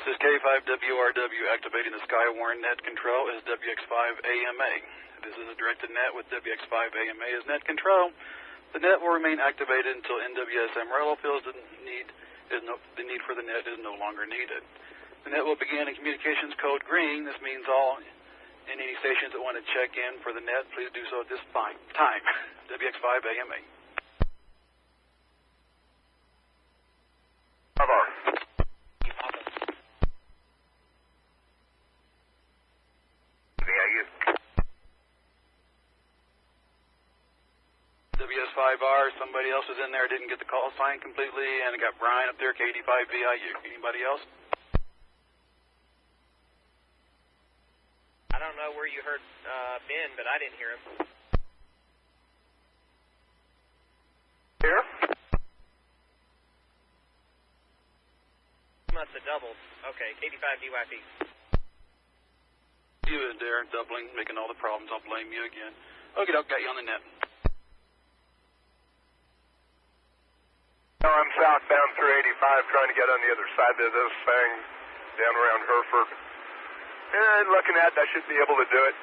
This is K5WRW activating the Skywarn net control as WX5AMA. This is a directed net with WX5AMA as net control. The net will remain activated until NWS Amarillo feels the need for the net is no longer needed. The net will begin in communications code green. This means all and any stations that want to check in for the net, please do so at this time. WX5AMA. WS5R, somebody else was in there, didn't get the call sign completely, and I got Brian up there, K85VIU. Anybody else? I don't know where you heard Ben, but I didn't hear him. Here? Must have doubled. Okay, K85DYP. You was there, doubling, making all the problems. I'll blame you again. Okay, got you on the net. No, I'm southbound through 85 trying to get on the other side of this thing, down around Hereford. And looking at it, I should be able to do it.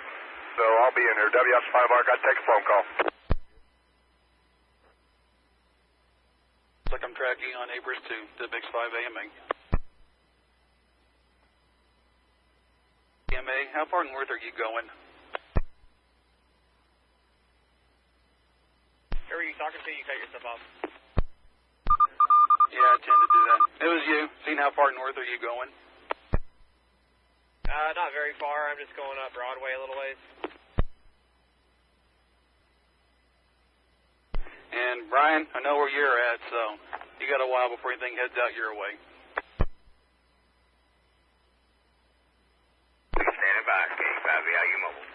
So I'll be in here. WS5R, got to take a phone call. Looks like I'm tracking on Abers 2, WX5AMA. AMA, how far north are you going? Who are you talking to? You cut yourself off. Yeah, I tend to do that. It was you. Seeing how far north are you going? Not very far. I'm just going up Broadway a little ways. And Brian, I know where you're at, so you got a while before anything heads out your way. Standing by, K5VIU mobile.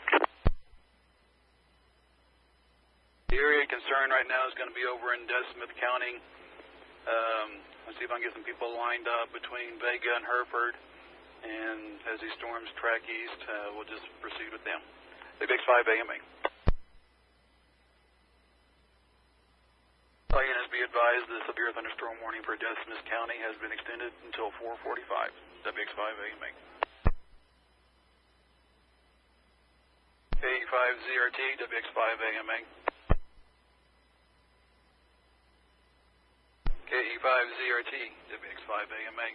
The area of concern right now is going to be over in Smith County. Let's see if I can get some people lined up between Vega and Hereford. And as these storms track east, we'll just proceed with them. WX5AMA. Audience be advised the severe thunderstorm warning for Smith County has been extended until 4:45. WX5AMA. K5ZRT, WX5AMA. KE5ZRT, WX5AMA.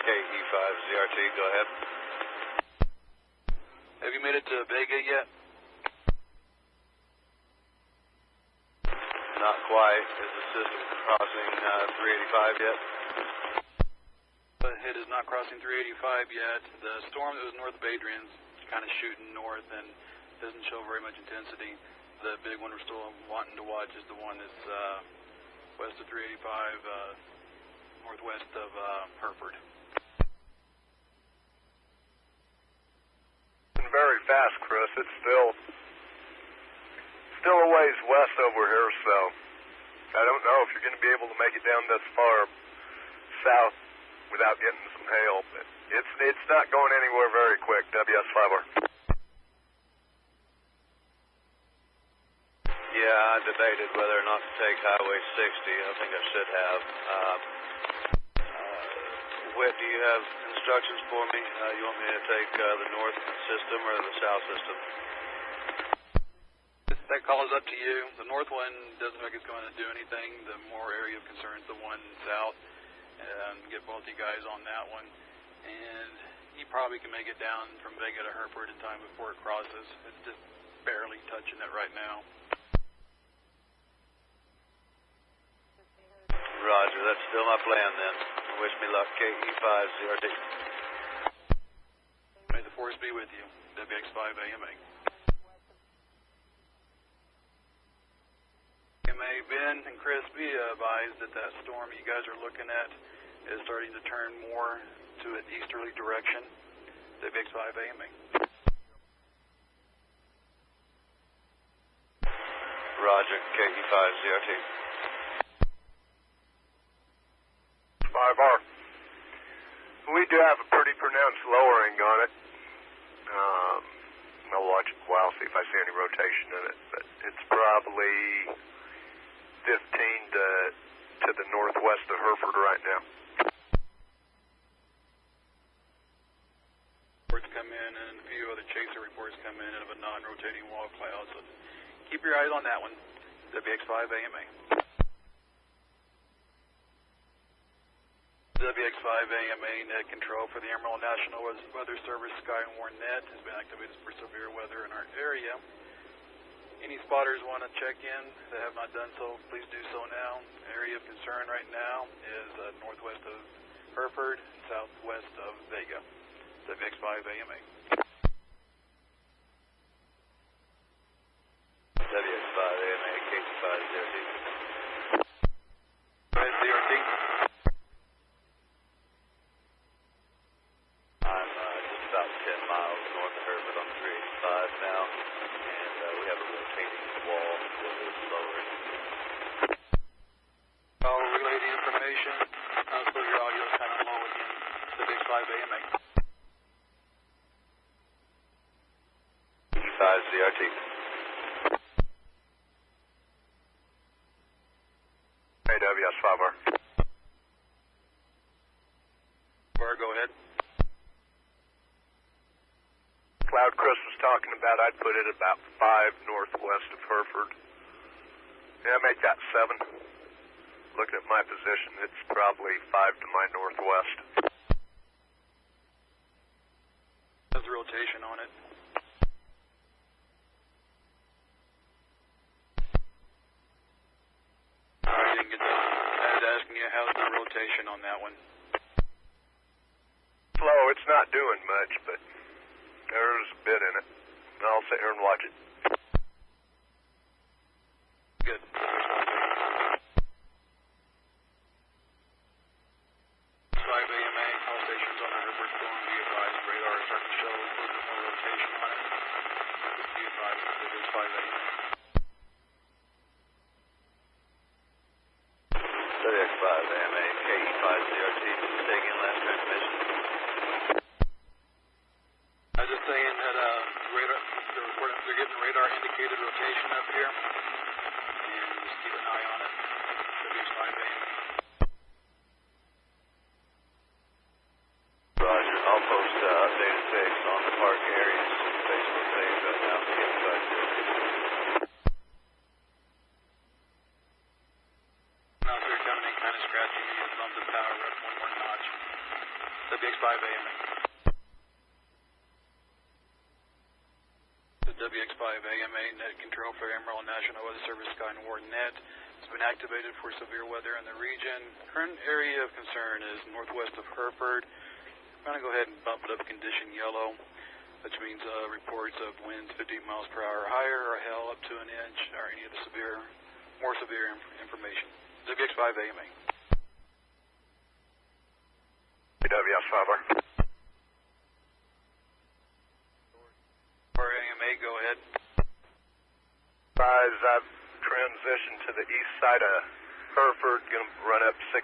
KE5ZRT, go ahead. Have you made it to Vega yet? Not quite. Is the system crossing 385 yet? It is not crossing 385 yet. The storm that was north of Adrian's is kind of shooting north and doesn't show very much intensity. The big one we're still wanting to watch is the one that's west of 385, northwest of Hereford. Very fast, Chris. It's still a ways west over here, so I don't know if you're going to be able to make it down this far south without getting some hail. But it's not going anywhere very quick. WS5R. Yeah, I debated whether or not to take Highway 60. I think I should have. Whit, do you have instructions for me? You want me to take the north system or the south system? That call is up to you. The north one doesn't look like it's going to do anything. The more area of concern is the one south. And get both you guys on that one. And you probably can make it down from Vega to Hereford in time before it crosses. It's just barely touching it right now. Roger, that's still my plan then. Wish me luck, KE5ZRT. May the force be with you. WX5AMA. Ben and Chris, be advised that that storm you guys are looking at is starting to turn more to an easterly direction. WX5AMA. Roger, KE5ZRT. 5R. We do have a pretty pronounced lowering on it. I'll watch it a while, see if I see any rotation in it, but it's probably 15 to the north northwest of Hereford right now. Reports come in, and a few other chaser reports come in of a non-rotating wall cloud. So keep your eyes on that one. WX5 AMA. WX5 AMA net control for the Emerald National Weather Service Skywarn net has been activated for severe weather in our area. Any spotters want to check in that have not done so, please do so now. Area of concern right now is northwest of Hereford, southwest of Vega. WX5 AMA. WX5 AMA, KC5 CRT. Go ahead, CRT. I'm just about 10 miles north of Hereford on 385 now, and we have a rotating wall that is lowering. I'll relay the information. So your audio is kind of low again. WX5 AMA. KC5 CRT. AWS5R. Bar, go ahead. Cloud Chris was talking about, I'd put it about 5 northwest of Hereford. Yeah, make that 7. Looking at my position, it's probably 5 to my northwest. Has the rotation on it. I didn't get that. I was asking you how's the rotation on that one. Slow, it's not doing much, but there's a bit in it. I'll sit here and watch it. Good. 5 AMA, all stations on the Hereford storm, be advised, radar is starting to show a little bit more rotation on it. Be advised, it is 5 AMA. WX5 AMA, KE5 CRT, taking in last transmission. I was just saying that radar, they're getting radar indicated rotation up here, and just keep an eye on it. WX5 AMA. Roger. I'll post updated pics on the park areas Facebook page right now. KE5 CRT. Now if they're coming in kind of scratchy, you need to bump the power up one more notch. WX5 AMA. The WX5 AMA net control for Emerald National Weather Service Skywarn net has been activated for severe weather in the region. Current area of concern is northwest of Hereford. I'm going to go ahead and bump it up condition yellow, which means reports of winds 15 miles per hour or higher, or hail up to an inch, or any of the more severe information. WX5 AMA. AWS5R. For AMA, go ahead. As I've transitioned to the east side of Hereford, going to run up 60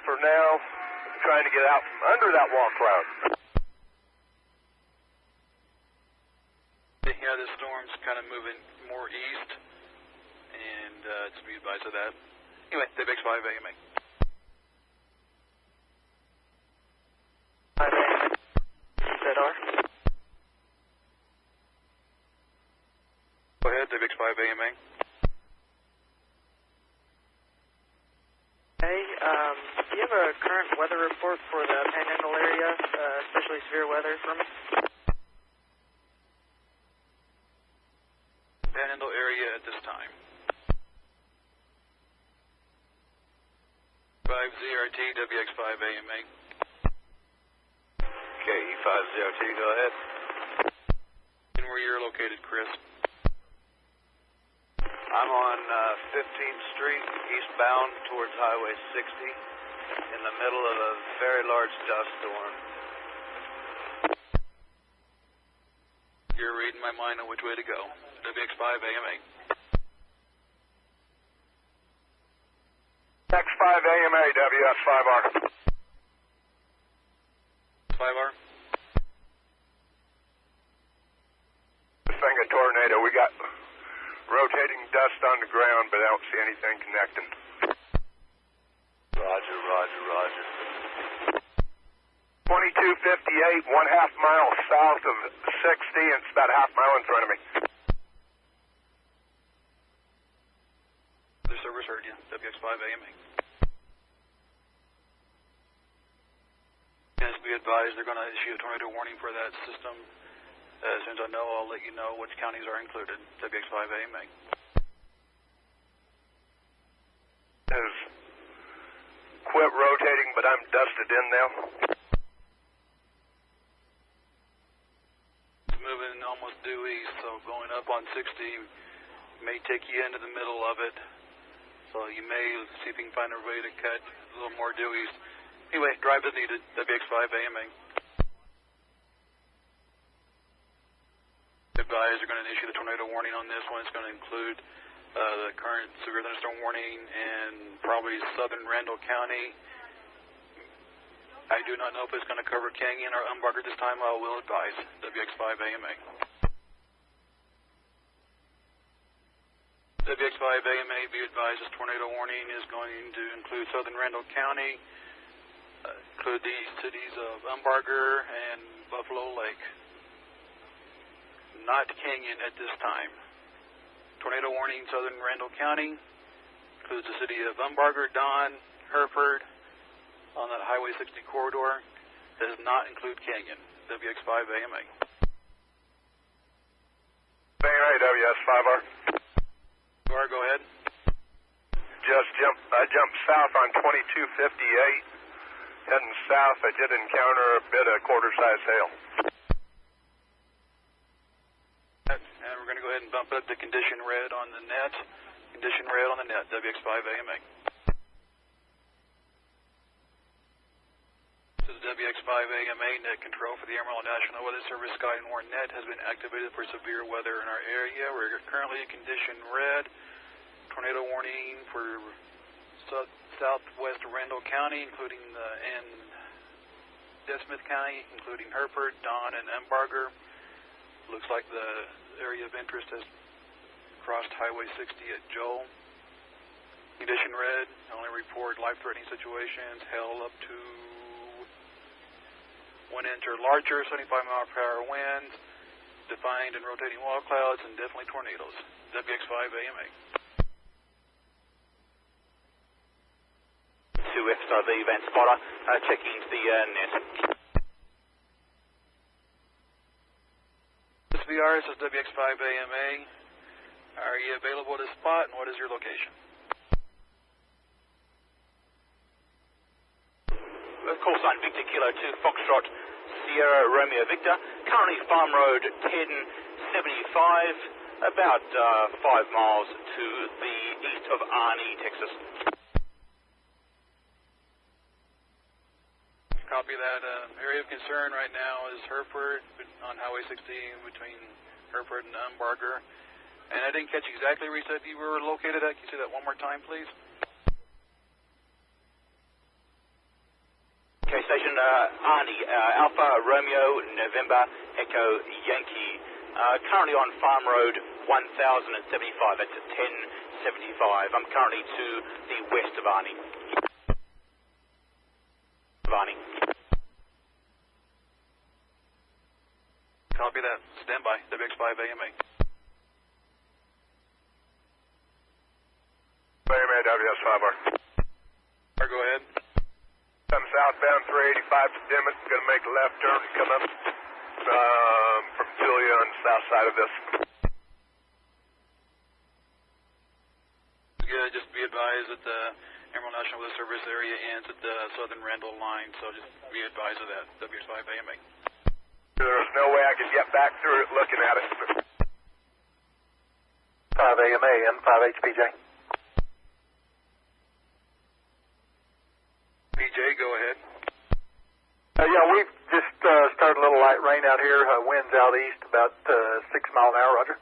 for now, trying to get out from under that wall cloud. Yeah, the storm's kind of moving more east, and just be advised of that. Anyway, WX5 AMA. ZR. Go ahead, WX5 AMA. Hey, do you have a current weather report for the Panhandle area, especially severe weather for me? Panhandle area at this time. 5 ZRT, WX5 AMA. KE5 CRT, go ahead. And where you're located, Chris? I'm on 15th Street, eastbound towards Highway 60, in the middle of a very large dust storm. You're reading my mind on which way to go. WX5 AMA. X5 AMA, WS5R. 5R. This thing a tornado. We got rotating dust on the ground, but I don't see anything connecting. Roger, roger, roger. 2258, 1/2 mile south of 60, and it's about a half mile in front of me. The service heard you, WX5AMA. Yes, be advised, they're going to issue a tornado warning for that system. As soon as I know, I'll let you know which counties are included, WX5AMA. Has quit rotating, but I'm dusted in now. It's moving almost due east, so going up on 60 may take you into the middle of it. So you may see if you can find a way to cut a little more due east. Anyway, drive as needed, WX5AMA. Advised, they're going to issue the tornado warning on this one. It's going to include the current severe thunderstorm warning in probably southern Randall County. I do not know if it's going to cover Canyon or Umbarger this time. I will advise, WX5AMA. WX5AMA, be advised, this tornado warning is going to include southern Randall County, include the cities of Umbarger and Buffalo Lake. Not Canyon at this time. Tornado warning, southern Randall County, includes the city of Umbarger, Don, Hereford, on that Highway 60 corridor. Does not include Canyon, WX5AMA. WS5R. Go ahead. I jumped south on 2258. Heading south, I did encounter a bit of quarter-size hail. And we're going to go ahead and bump up the condition red on the net. Condition red on the net, WX5AMA. This is WX5AMA net control for the Amarillo National Weather Service. Sky and Warn Net has been activated for severe weather in our area. We're currently in condition red. Tornado warning for southwest Randall County, including and Smith County, including Hereford, Don, and Umbarger. Looks like the area of interest has crossed Highway 60 at Joel. Condition red, only report life-threatening situations, hail up to 1 inch or larger, 75-mile-per-hour winds, defined and rotating wall clouds, and definitely tornadoes. WX5AMA. 2XRV Van Spotter, checking into the net. This VR, this is WX5AMA. Are you available at this spot, and what is your location? Of course, on Victor Kilo 2 Foxtrot Sierra Romeo Victor, currently Farm Road 1075, about 5 miles to the east of Arnie, Texas. Copy that. Area of concern right now is Hereford on Highway 60 between Hereford and Umbarger. And I didn't catch exactly where you said you were located at. Can you say that one more time, please? Okay, station Arnie, Alpha Romeo November Echo Yankee. Currently on Farm Road 1075. That's at 1075. I'm currently to the west of Arnie. Copy that. Stand by. WX5AMA. AMA WS5R. Go ahead. I'm southbound 385 to Dimmitt. Going to make a left turn and come up from Julia on the south side of this. Good. Just be advised that the Amarillo National Weather Service area ends at the southern Randall line, so just be advised of that. WX5AMA. There's no way I could get back through it looking at it. 5AMA and 5HPJ. PJ, go ahead. Yeah, we've just started a little light rain out here. Winds out east about 6 miles an hour, Roger.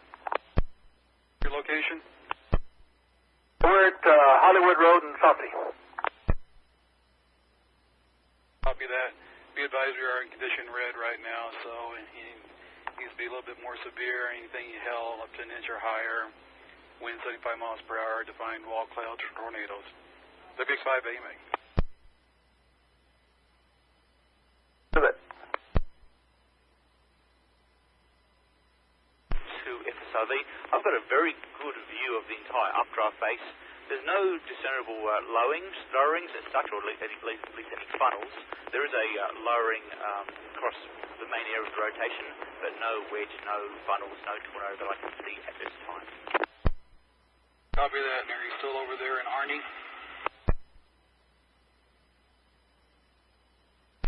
Your location? We're at Hollywood Road in Saucy. Copy that. Be advised we are in condition red right now, so he needs to be a little bit more severe. Anything you hail up to an inch or higher, Wind 75 miles per hour, defined wall clouds for tornadoes. WX5 AMA. FSRV. I've got a very good view of the entire updraft base. There's no discernible lowerings as such, or at least any funnels. There is a lowering across the main area of the rotation, but no wedge, no funnels, no tornado that I can see at this time. Copy that, and are you still over there in Arnie?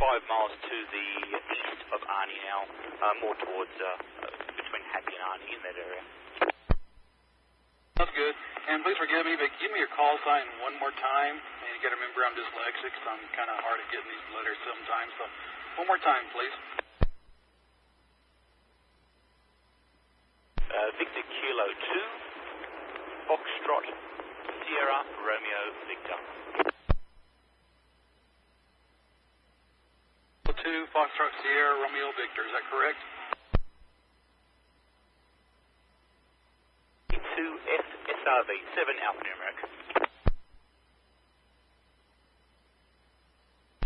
5 miles to the east of Arnie now, more towards between Happy and Arnie in that area. That's good. And please forgive me, but give me your call sign one more time. And you got to remember I'm dyslexic, so I'm kind of hard at getting these letters sometimes. So one more time, please. Victor Kilo 2, Foxtrot, Sierra, Romeo, Victor. 2, Foxtrot, Sierra, Romeo, Victor. Is that correct? 2, SRV, 7, Alpha Numeric.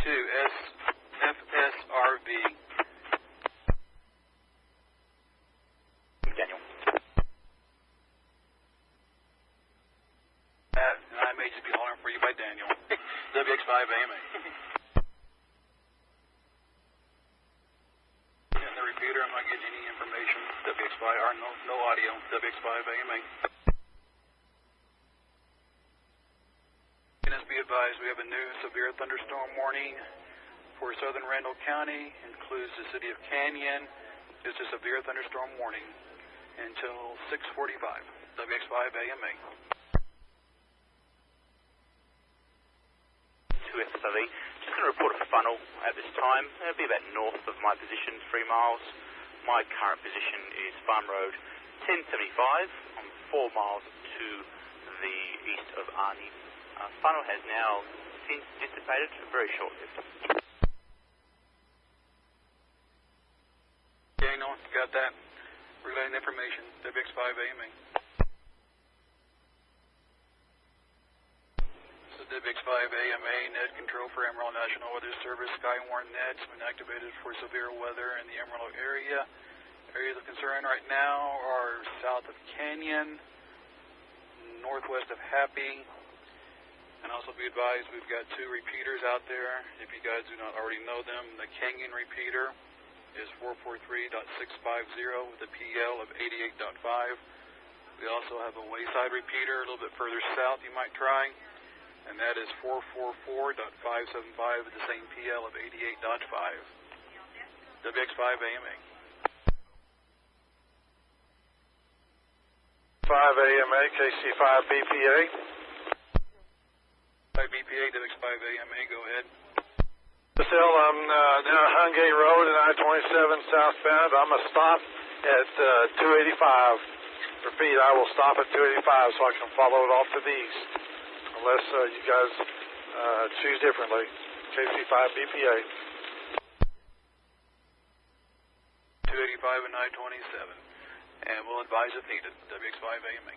2, FSRV. Daniel. And I may just be hollering for you by Daniel. WX5 AMA. And the repeater, I'm not getting any information. WX5, or no audio. WX5 AMA. And as be advised, we have a new severe thunderstorm warning for southern Randall County. Includes the city of Canyon. It's a severe thunderstorm warning until 6:45. WX5 AMA. 2 FSRV. Just going to report a funnel at this time. It'll be about north of my position, 3 miles. My current position is Farm Road 1075. I'm 4 miles to the east of Arnie. Funnel has now since dissipated, very short-lived. Daniel, got that? Relaying information. WX5 AMA. WX5 AMA net control for Emerald National Weather Service. Skywarn net's been activated for severe weather in the Emerald area. Areas of concern right now are south of Canyon, northwest of Happy, and also be advised we've got 2 repeaters out there. If you guys do not already know them, the Canyon repeater is 443.650 with a PL of 88.5. We also have a Wayside repeater a little bit further south you might try, and that is 444.575 with the same PL of 88.5. WX5 AMA. 5 AMA, KC5 BPA. 5 BPA, WX5 AMA, go ahead. Still, I'm down Hungate Road and I-27 southbound. I'm going to stop at 285. Repeat, I will stop at 285 so I can follow it off to the east. Unless you guys choose differently. KC5 BPA. 285 and I-27. And we'll advise if needed. WX5 AMA.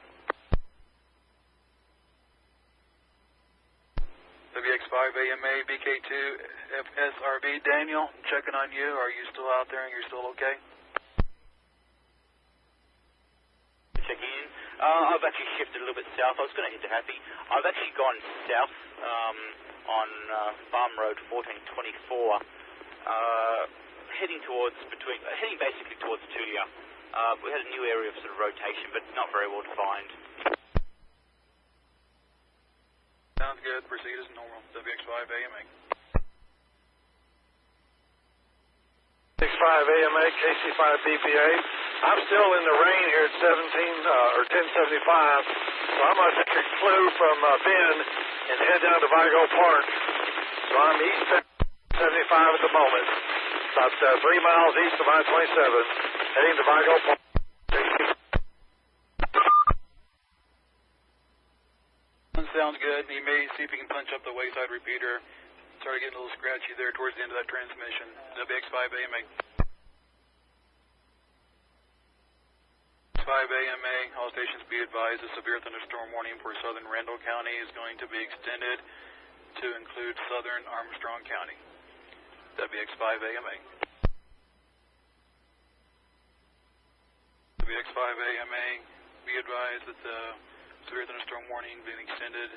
WX5 AMA, BK2, FSRV. Daniel, checking on you. Are you still out there and you're still okay? Checking in. I've actually shifted a little bit south. I was going to head to Happy. I've actually gone south on Farm Road 1424, heading basically towards Tulia. We had a new area of sort of rotation, but not very well defined. Sounds good. Proceed as normal. WX5 AMA. 65 AMA, KC5 BPA. I'm still in the rain here at 1075, so I'm going to take a clue from Bend and head down to Vigo Park. So I'm eastbound 75 at the moment, about 3 miles east of I-27, heading to Vigo Park. Sounds good. You may see if you can punch up the Wayside repeater. Started getting a little scratchy there towards the end of that transmission. WX5 AMA. WX5AMA, all stations be advised the severe thunderstorm warning for southern Randall County is going to be extended to include southern Armstrong County. WX5AMA. WX5AMA, be advised that the severe thunderstorm warning being extended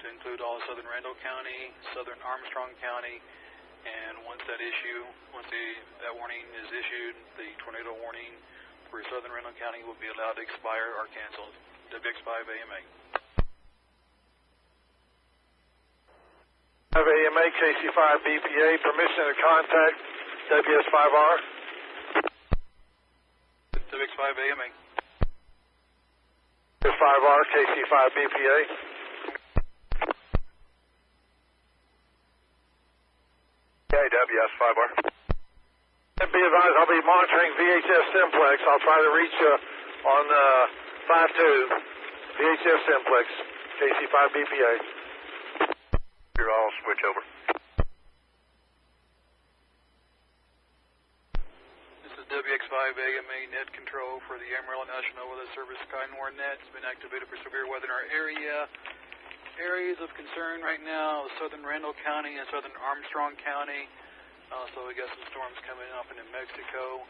to include all southern Randall County, southern Armstrong County, and once that warning is issued, the tornado warning for southern Randall County will be allowed to expire or canceled. WX5AMA. 5AMA, KC5BPA, permission to contact WS5R. WX5AMA. WS5R, KC5BPA. WS5R. Be advised, I'll be monitoring VHF Simplex. I'll try to reach you on 5-2, VHF Simplex, KC5BPA. You're all switch over. This is WX5AMA net control for the Amarillo National Weather Service SkyNOR net. It's been activated for severe weather in our area. Areas of concern right now, southern Randall County and southern Armstrong County. Also, we got some storms coming up in New Mexico.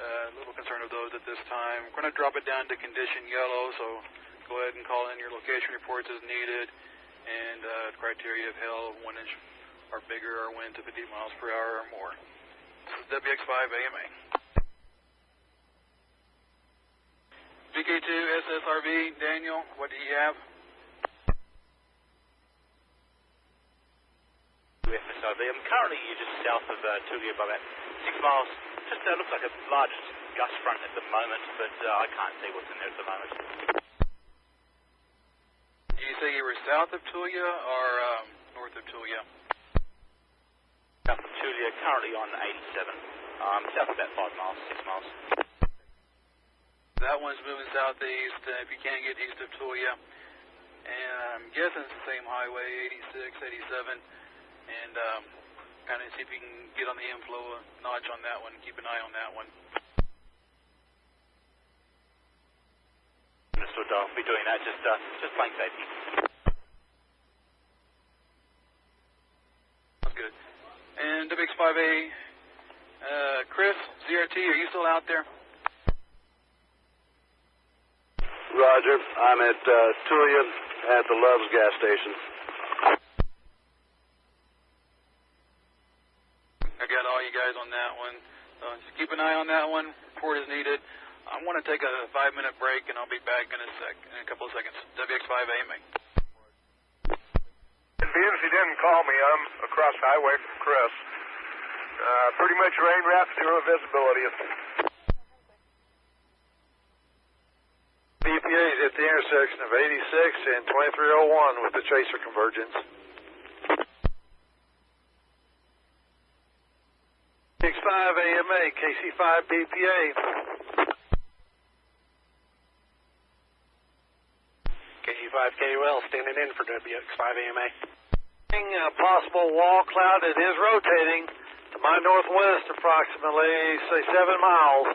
A little concerned of those at this time. We're going to drop it down to condition yellow, so go ahead and call in your location reports as needed. And criteria of hail, 1 inch or bigger, or wind to 50 miles per hour or more. This is WX5AMA. VK2 SSRV, Daniel, what do you have? SSRV. I'm currently just south of Tulia by about 6 miles. Just looks like a large gust front at the moment, but I can't see what's in there at the moment. Did you say you were south of Tulia or north of Tulia? South of Tulia, currently on 87. South about 5 miles, 6 miles. That one's moving southeast if you can't get east of Tulia. And I'm guessing it's the same highway, 86, 87. And kind of see if you can get on the inflow notch on that one. Keep an eye on that one. Understood. I'll be doing that. Just plain safety. That's good. And WX5A, Chris, ZRT, are you still out there? Roger. I'm at Tulia at the Love's gas station. I got all you guys on that one. Just keep an eye on that one. Report is needed. I want to take a 5-minute break, and I'll be back in a couple of seconds. WX5AMA. And being as he didn't call me, I'm across the highway from Chris. Pretty much rain wrapped, zero visibility. BPA is at the intersection of 86 and 2301 with the Chaser convergence. WX5AMA, KC5BPA. KC5KUL standing in for WX5AMA. A possible wall cloud. It is rotating to my northwest approximately, say, 7 miles.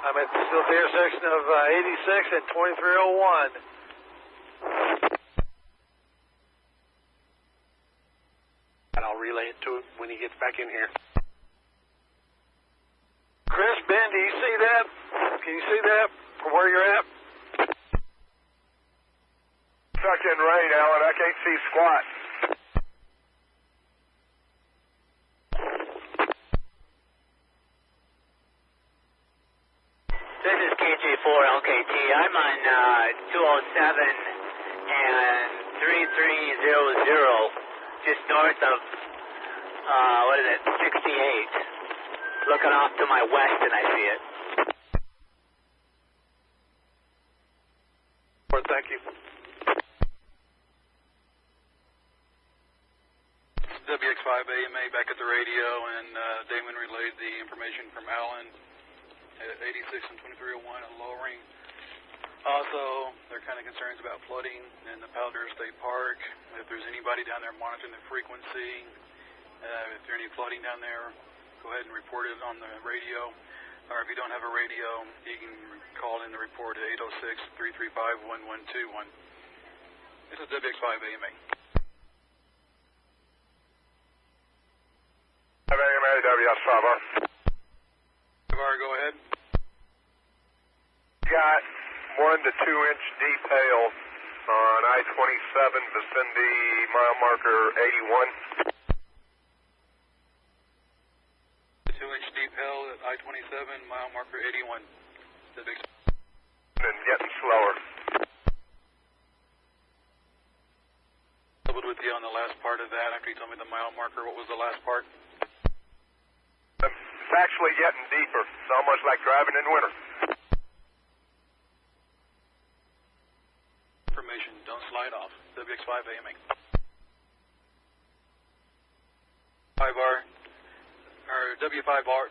I'm at the intersection of 86 and 2301. And I'll relay it to him when he gets back in here. Chris, Ben, do you see that? Can you see that from where you're at? Stuck in rain, Alan. I can't see squat. This is KJ4LKT. I'm on 207 and 3300, just north of, 68. Looking off to my west, and I see it. Thank you. WX5AMA back at the radio, and Damon relayed the information from Alan at 86 and 2301 at lowering. Also, there are kind of concerns about flooding in the Powder State Park. If there's anybody down there monitoring the frequency, if there's any flooding down there, go ahead and report it on the radio. or if you don't have a radio, you can call in the report at 806-335-1121. This is WX5 AMA. AMA, WS5R. 5R, go ahead. Got 1 to 2 inch deep hail on I-27 vicinity, mile marker 81. 2-inch deep hail at I-27, mile marker 81. And getting slower. Doubled with you on the last part of that. After you told me the mile marker, what was the last part? It's actually getting deeper. It's almost like driving in winter. Information, don't slide off. WX5 AMA. 5R, or W5R,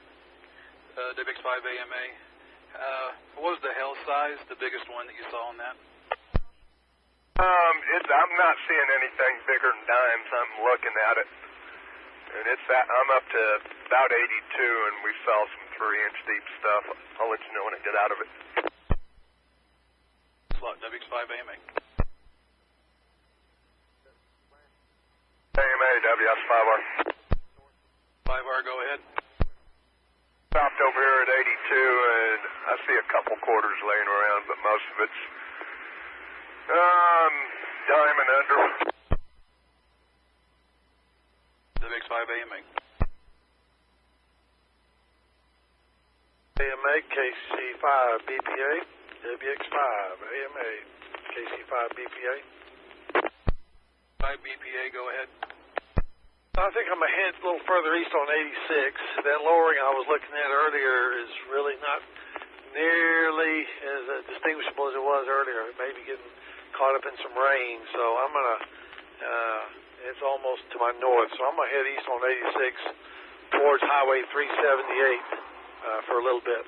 WX5 AMA. What was the hail size, the biggest one that you saw on that? I'm not seeing anything bigger than dimes. I'm looking at it. And I'm up to about 82, and we saw some 3-inch deep stuff. I'll let you know when I get out of it. Slot WX5 AMA. AMA, WS5R. 5R, go ahead. Stopped over here at 82, and I see a couple quarters laying around, but most of it's dime and under. WX5 AMA. AMA, KC5 BPA, WX5 AMA, KC5 BPA. 5 BPA, go ahead. I think I'm a little further east on 86. That lowering I was looking at earlier is really not nearly as distinguishable as it was earlier. It may be getting caught up in some rain, so I'm going to, it's almost to my north, so I'm going to head east on 86 towards Highway 378 for a little bit.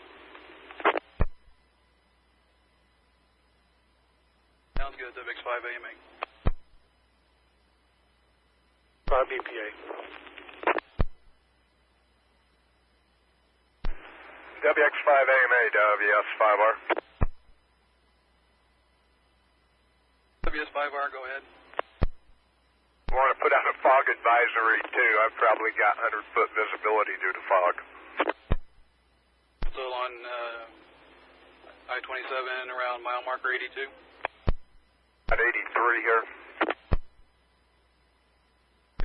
Sounds good, WX5 AMA. 5 BPA. WX5 AMA, WS5R. WS5R, go ahead. I want to put out a fog advisory, too. I've probably got 100-foot visibility due to fog. Still on I-27 around mile marker 82? At 83 here.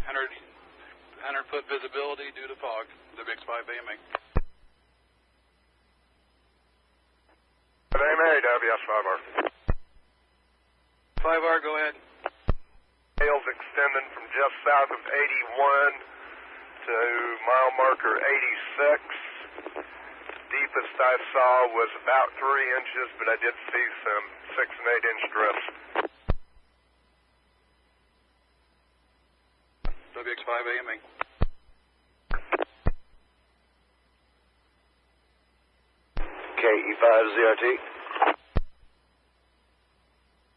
100-foot visibility due to fog. WX5 AMA. AMA, WS5R. 5R, go ahead. Hail's extending from just south of 81 to mile marker 86. Deepest I saw was about 3 inches, but I did see some 6 and 8 inch drifts. WX5 AMA. KE5ZRT.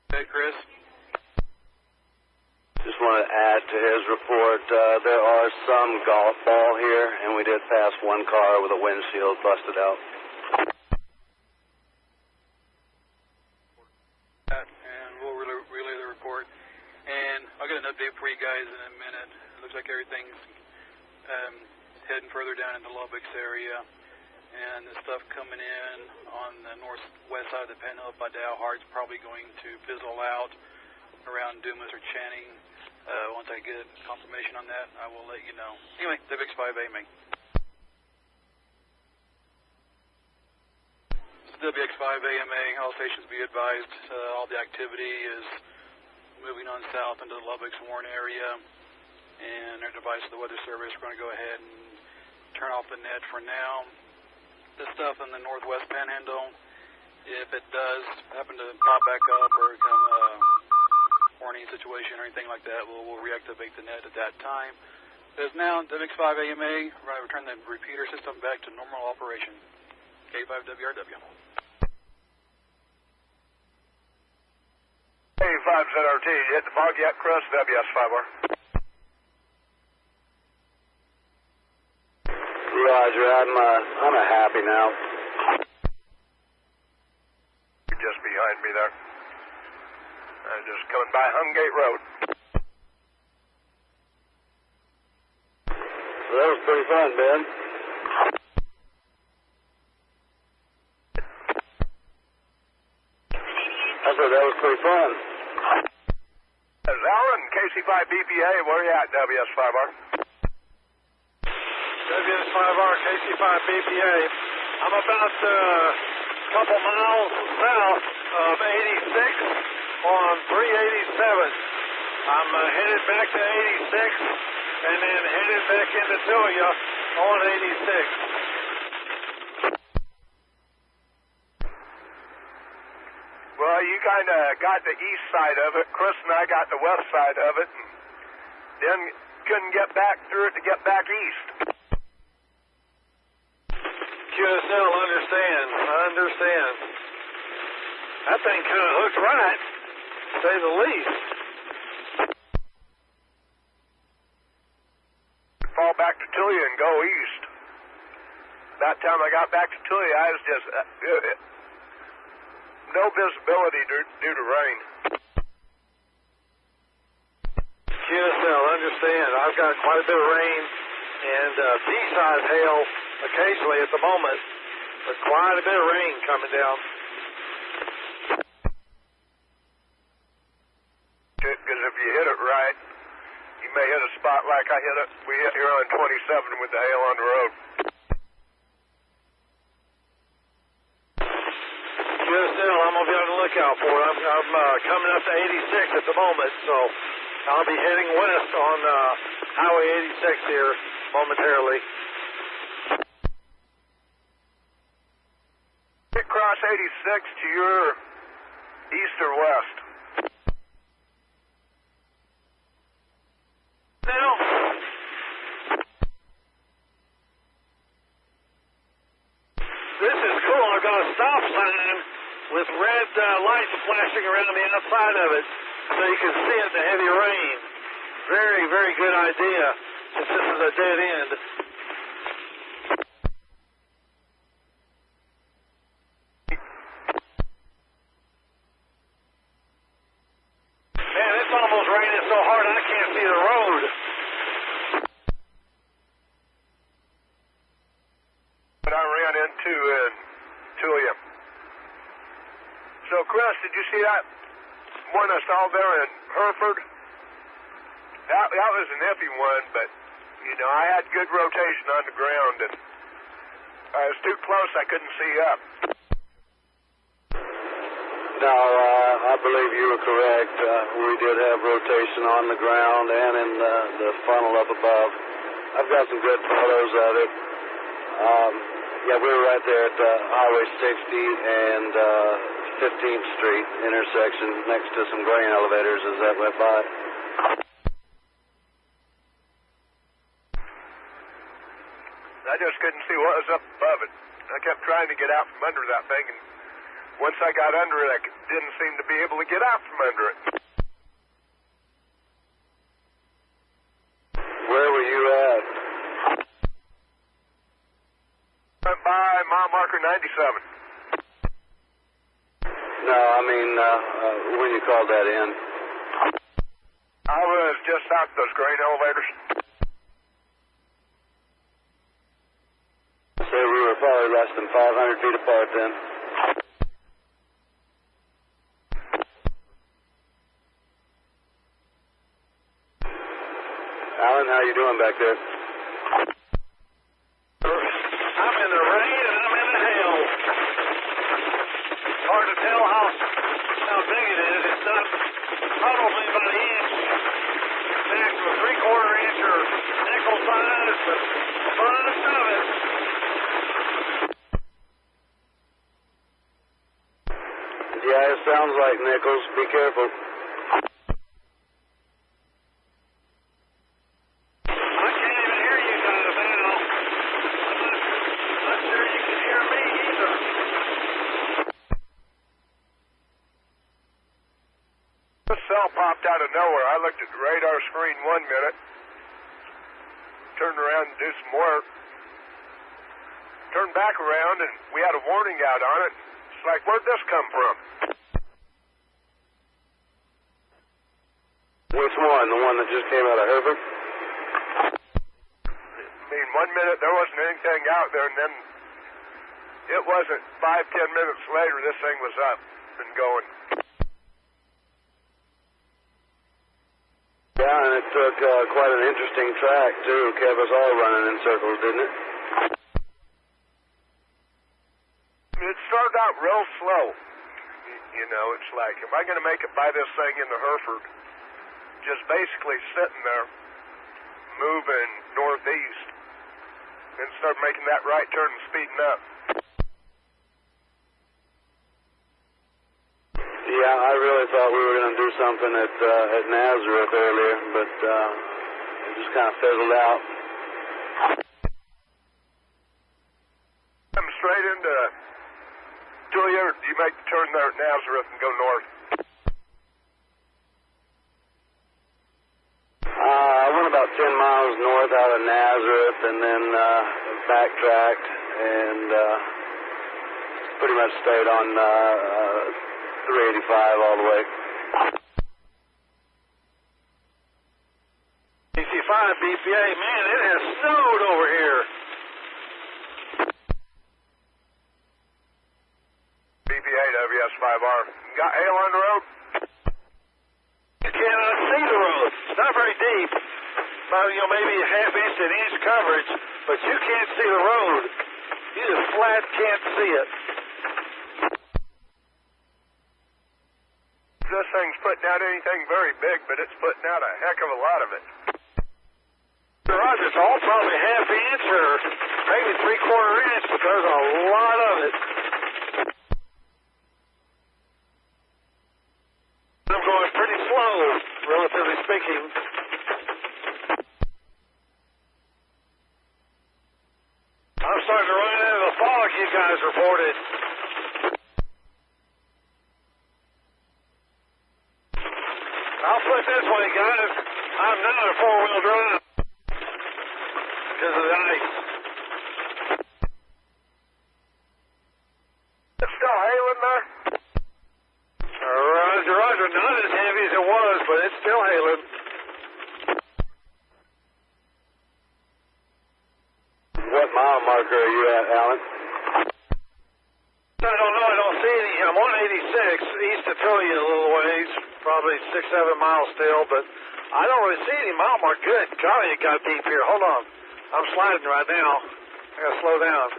Hey, Chris. Just want to add to his report, there are some golf ball here, and we did pass one car with a windshield busted out. And we'll relay the report. And I'll get an update for you guys in a minute. It looks like everything's heading further down into Lubbock's area. And the stuff coming in on the northwest side of the Panhandle by Dalhart's probably going to fizzle out around Dumas or Channing. Once I get confirmation on that, I will let you know. Anyway, WX5 AMA. WX5 AMA, all stations be advised, all the activity is moving on south into the Lubbock's Warren area, and our device of the Weather Service are going to go ahead and turn off the net for now. The stuff in the northwest Panhandle, if it does happen to pop back up or become a warning situation or anything like that, we'll reactivate the net at that time. As now, WX5 AMA, we're going to return the repeater system back to normal operation. K5WRW. K5ZRT, you hit the fog yet, Chris? WS5R. Roger, I'm happy now. just behind me there. I'm just coming by Hungate Road. Well, that was pretty fun, Ben. I said that was pretty fun. There's Alan, KC5 BPA. Where are you at, WS5R? WS5R, KC5 BPA. I'm about a couple miles south of 86 on 387. I'm headed back to 86 and then headed back into Tulia on 86. Well, you kind of got the east side of it. Chris and I got the west side of it. And then couldn't get back through it to get back east. QSL, I understand. That thing kind of hooked right, to say the least. Fall back to Tulia and go east. That time I got back to Tulia, I was just no visibility due to rain. QSL, understand. I've got quite a bit of rain and pea-sized hail occasionally at the moment, but quite a bit of rain coming down. Because if you hit it right, you may hit a spot like we hit here on 27 with the hail on the road. QSL, I'm going to be on the lookout for it. I'm coming up to 86 at the moment, so I'll be heading west on Highway 86 here momentarily. Cross 86 to your east or west? Now, this is cool. I've got a stop sign with red lights flashing around the outside of it so you can see it in the heavy rain. Very, very good idea since this is a dead end. Man, it's almost raining so hard I can't see the road. That I ran into in Tulia. So, Chris, did you see that one I saw there in Hereford? That was an iffy one, but, you know, I had good rotation on the ground, and I was too close, I couldn't see up. No, I believe you were correct. We did have rotation on the ground and in the funnel up above. I've got some good photos of it. Yeah, we were right there at Highway 60 and 15th Street intersection next to some grain elevators as that went by. I just couldn't see what was up above it. I kept trying to get out from under that thing, and once I got under it, I didn't seem to be able to get out from under it. Where were you at? Went by mile marker 97. No, I mean, when you called that in? I was just out those grain elevators. So we were probably less than 500 feet apart then. Alan, how you doing back there? I'm in the rain and I'm in the hail. It's hard to tell how big it is. It's not probably about an inch. Back to a 3/4 inch or nickel size, but most of it. Yeah, it sounds like nickels. Be careful. I can't even hear you guys now. I'm not sure you can hear me either. This cell popped out of nowhere. I looked at the radar screen 1 minute, turned around and do some work, turned back around, and we had a warning out on it. It's like, where'd this come from? Which one? The one that just came out of Hereford? I mean, 1 minute there wasn't anything out there, and then it wasn't 5-10 minutes later this thing was up and going. Yeah, and it took quite an interesting track, too. Kept us all running in circles, didn't it? It started out real slow. You know, it's like, am I going to make it by this thing in the Hereford? Just basically sitting there, moving northeast, and start making that right turn and speeding up. Yeah, I really thought we were going to do something at Nazareth earlier, but it just kind of fizzled out. Come straight into Julia, or do you make the turn there at Nazareth and go north? I went about 10 miles north out of Nazareth and then backtracked and pretty much stayed on 385 all the way. DC5 BPA, man, it has snowed over here. BPA WS5R. Got hail on the road? You cannot see the road. It's not very deep. About, maybe a half inch to an inch coverage, but you can't see the road. You just flat can't see it. This thing's putting out anything very big, but it's putting out a heck of a lot of it. Roger, it's all probably half inch or maybe 3/4 inch, but there's a lot of it. I'm going pretty slow, relatively speaking. I'm starting to run into the fog you guys reported. I'll put it this way, guys. I'm not a four-wheel drive because of the ice. It's still hailing there? Roger, roger. Not as heavy as it was, but it's still hailing. What mile marker are you at, Alan? I don't know. I don't see any. I'm on 86 east of Tulia a little ways, probably 6-7 miles still, but I don't really see any mile mark. Good golly, it got deep here. Hold on. I'm sliding right now. I gotta slow down.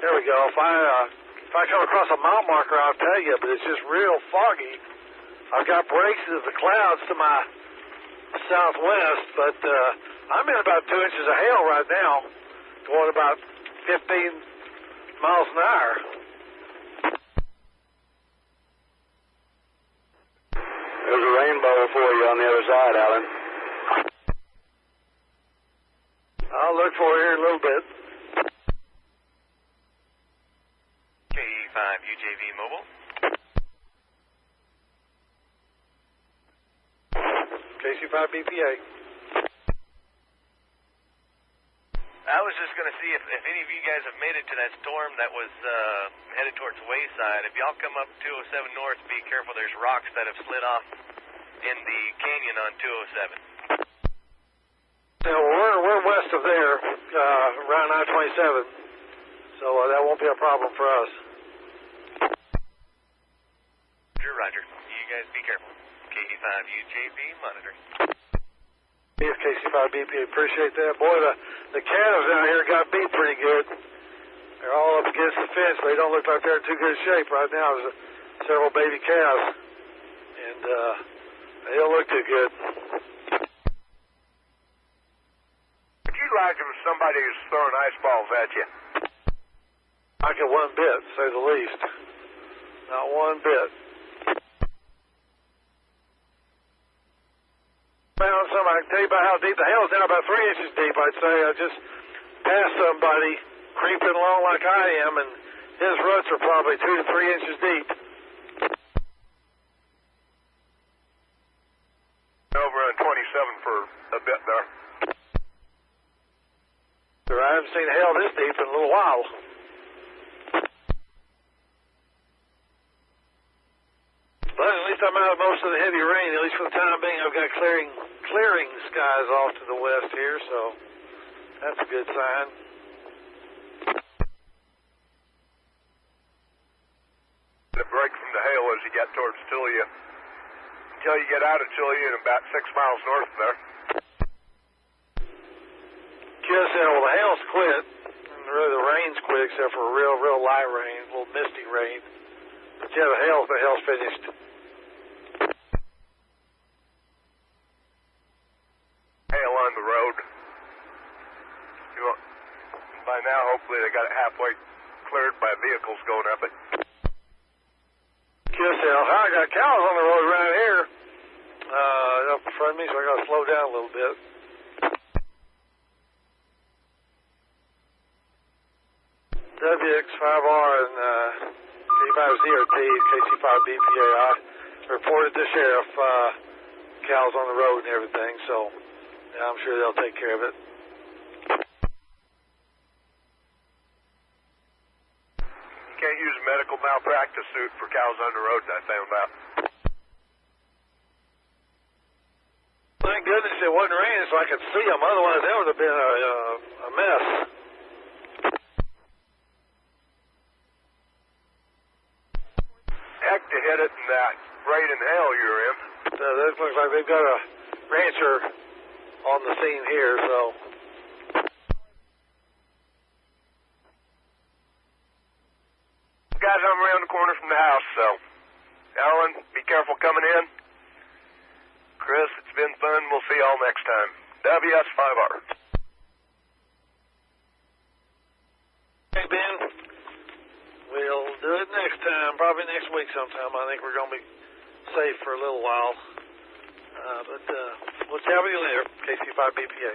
There we go. If I come across a mile marker, I'll tell you, but it's just real foggy. I've got breaks of the clouds to my southwest, but I'm in about 2 inches of hail right now, going about 15 miles an hour. There's a rainbow for you on the other side, Alan. I'll look for it here in a little bit. KE5 UJV Mobile. KC5 BPA. I was just going to see if any of you guys have made it to that storm that was headed towards Wayside. If y'all come up 207 north, be careful. There's rocks that have slid off in the canyon on 207. Yeah, well, we're west of there, around I-27, so that won't be a problem for us. Roger. You guys be careful. KE5 UJV monitoring. Yes, KC5 BPA, appreciate that. Boy, the calves out here got beat pretty good. They're all up against the fence. They don't look like they're in too good shape right now. There's several baby calves, and they don't look too good. Would you like if somebody was throwing ice balls at you? Not one bit, to say the least. Not one bit. Found some, I can tell you about how deep the hail is now, about 3 inches deep, I'd say. I just passed somebody creeping along like I am, and his roots are probably 2 to 3 inches deep. Over on 27 for a bit there. I haven't seen hail this deep in a little while. least I'm out of most of the heavy rain. At least for the time being, I've got clearing skies off to the west here, so that's a good sign. The break from the hail as you get towards Tulia, until you get out of Tulia and about 6 miles north of there. QSL, well, the hail's quit, and really the rain's quit, except for real light rain, a little misty rain. But yeah, the hail's finished. Hail on the road. By now, hopefully they got it halfway cleared by vehicles going up it. QSL, I got cows on the road around here, up in front of me, so I got to slow down a little bit. WX5R and K5ZRT, KC5BPA. I reported to Sheriff cows on the road and everything, so yeah, I'm sure they'll take care of it. You can't use a medical malpractice suit for cows on the road, I found out. Thank goodness it wasn't raining so I could see them, otherwise that would have been a mess. Heck to hit it in that rain and hail you're in. That looks like they've got a rancher on the scene here, so. Guys, I'm around the corner from the house, so. Alan, be careful coming in. Chris, it's been fun. We'll see y'all next time. WS5R. Hey, Ben. We'll do it next time, probably next week sometime. I think we're going to be safe for a little while. But we'll chat with you later. KC5BPA.